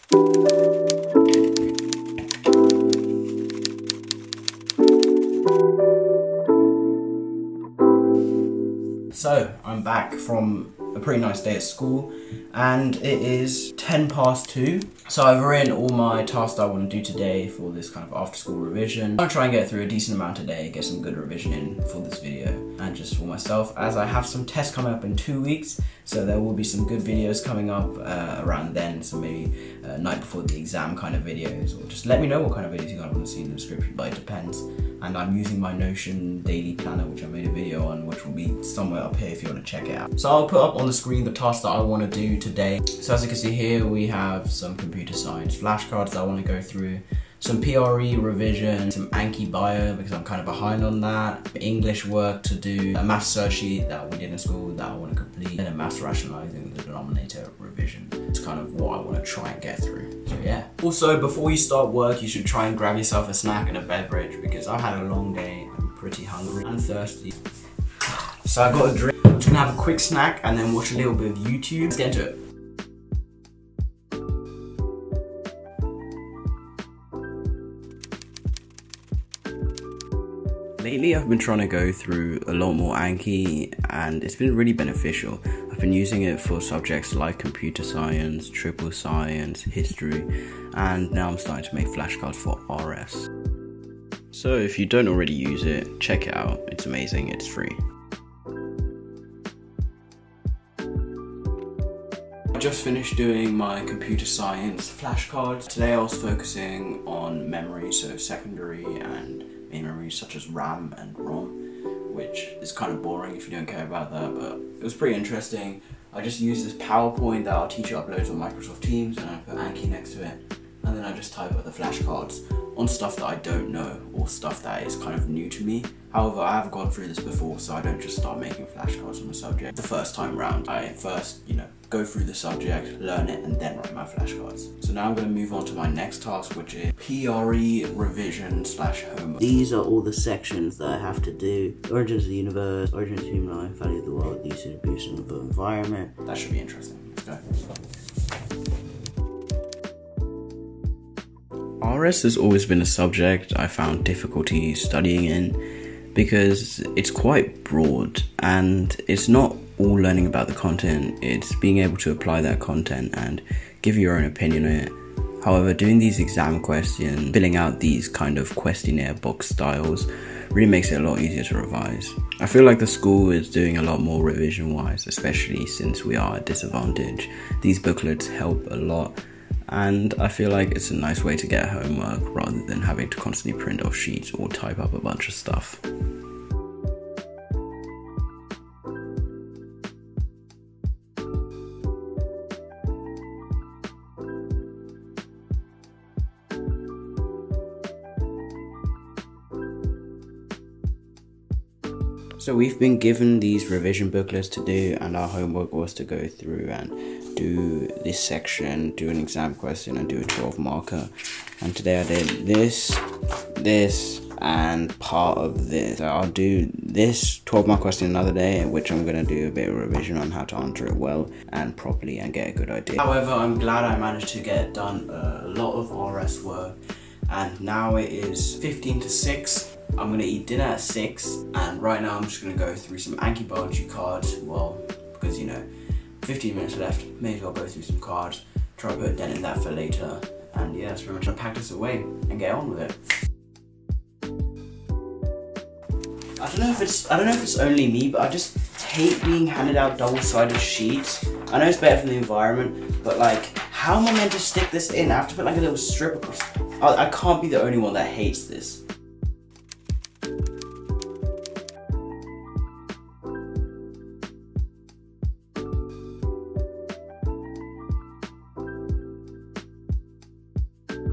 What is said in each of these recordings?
So, I'm back from a pretty nice day at school and it is 2:10. So I've written all my tasks that I want to do today for this kind of after school revision. I'm going to try and get through a decent amount today, get some good revision in for this video and just for myself, as I have some tests coming up in 2 weeks, so there will be some good videos coming up around then, so maybe night before the exam kind of videos, or just let me know what kind of videos you guys want to see in the description, but it depends. And I'm using my Notion daily planner, which I made a video on, which will be somewhere up here if you want to check it out. So I'll put up on the screen the tasks that I want to do today. So as you can see here, we have some computer science flashcards that I want to go through, some PRE revision, some Anki bio because I'm kind of behind on that, English work to do, a maths search sheet that we did in school that I want to complete, and a maths rationalizing the denominator revision. It's kind of what I want to try and get through. So yeah. Also, before you start work, you should try and grab yourself a snack and a beverage because I've had a long day. I'm pretty hungry and thirsty. So I got a drink. I'm just gonna have a quick snack and then watch a little bit of YouTube. Let's get into it. Lately I've been trying to go through a lot more Anki and it's been really beneficial. I've been using it for subjects like computer science, triple science, history, and now I'm starting to make flashcards for RS. So if you don't already use it, check it out. It's amazing, it's free. I just finished doing my computer science flashcards. Today I was focusing on memory, so secondary and main memories such as RAM and ROM, which is kind of boring if you don't care about that, but it was pretty interesting. I just used this PowerPoint that our teacher uploads on Microsoft Teams and I put Anki next to it, and then I just type out the flashcards on stuff that I don't know or stuff that is kind of new to me. However, I have gone through this before, so I don't just start making flashcards on the subject the first time round. I first, go through the subject, learn it, and then write my flashcards. So now I'm going to move on to my next task, which is PRE revision / homework. These are all the sections that I have to do. Origins of the universe, origins of human life, value of the world, the use and abuse of the environment. That should be interesting. Let's go. RS has always been a subject I found difficulty studying in because it's quite broad and it's not all learning about the content, it's being able to apply that content and give your own opinion on it. However, doing these exam questions, filling out these kind of questionnaire box styles really makes it a lot easier to revise. I feel like the school is doing a lot more revision wise, especially since we are at disadvantage. These booklets help a lot, and I feel like it's a nice way to get homework rather than having to constantly print off sheets or type up a bunch of stuff. So we've been given these revision booklets to do, and our homework was to go through and do this section, do an exam question and do a 12 marker. And today I did this, and part of this. So I'll do this 12 mark question another day, in which I'm going to do a bit of revision on how to answer it well and properly and get a good idea. However, I'm glad I managed to get done a lot of RS work, and now it is 15 to 6. I'm going to eat dinner at 6, and right now I'm just going to go through some Anki biology cards, well, because 15 minutes left, may as well go through some cards, try to put a dent in that for later, and yeah, that's pretty much going to pack this away and get on with it. I don't know if it's only me, but I just hate being handed out double-sided sheets. I know it's better for the environment, but like, how am I meant to stick this in? I have to put like a little strip across. I can't be the only one that hates this.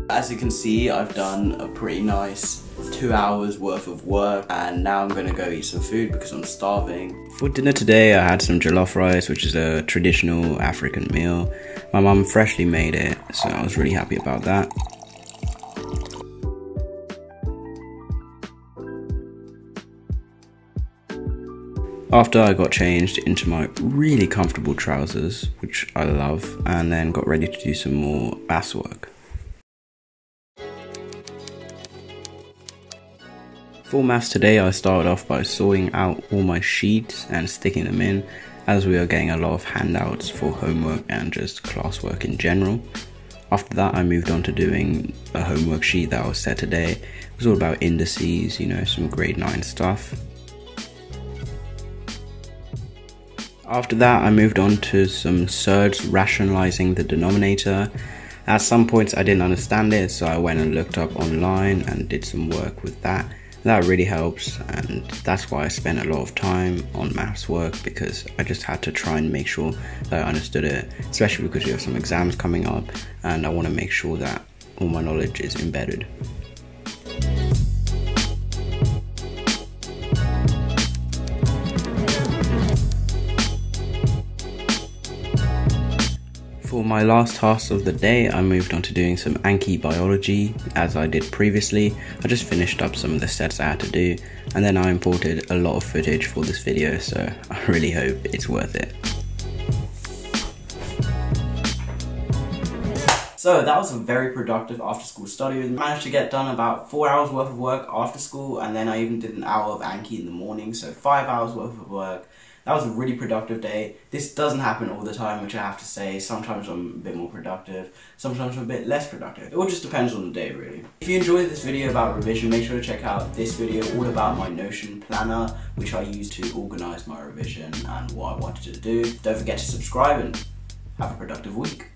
As you can see, I've done a pretty nice 2 hours worth of work, and now I'm gonna go eat some food because I'm starving. For dinner today, I had some jollof rice, which is a traditional African meal. My mum freshly made it, so I was really happy about that. After I got changed into my really comfortable trousers, which I love, and then got ready to do some more maths work. For maths today, I started off by sorting out all my sheets and sticking them in, as we are getting a lot of handouts for homework and just classwork in general. After that, I moved on to doing a homework sheet that was set today. It was all about indices, you know, some grade 9 stuff. After that, I moved on to some surds rationalizing the denominator. At some points I didn't understand it, so I went and looked up online and did some work with that. That really helps, and that's why I spent a lot of time on maths work, because I just had to try and make sure that I understood it, especially because we have some exams coming up and I want to make sure that all my knowledge is embedded. For my last task of the day, I moved on to doing some Anki biology, as I did previously. I just finished up some of the sets I had to do, and then I imported a lot of footage for this video, so I really hope it's worth it. So that was a very productive after school study. I managed to get done about 4 hours worth of work after school, and then I even did an hour of Anki in the morning, so 5 hours worth of work. That was a really productive day. This doesn't happen all the time, which I have to say. Sometimes I'm a bit more productive, sometimes I'm a bit less productive. It all just depends on the day, really. If you enjoyed this video about revision, make sure to check out this video all about my Notion planner, which I use to organise my revision and what I wanted to do. Don't forget to subscribe and have a productive week.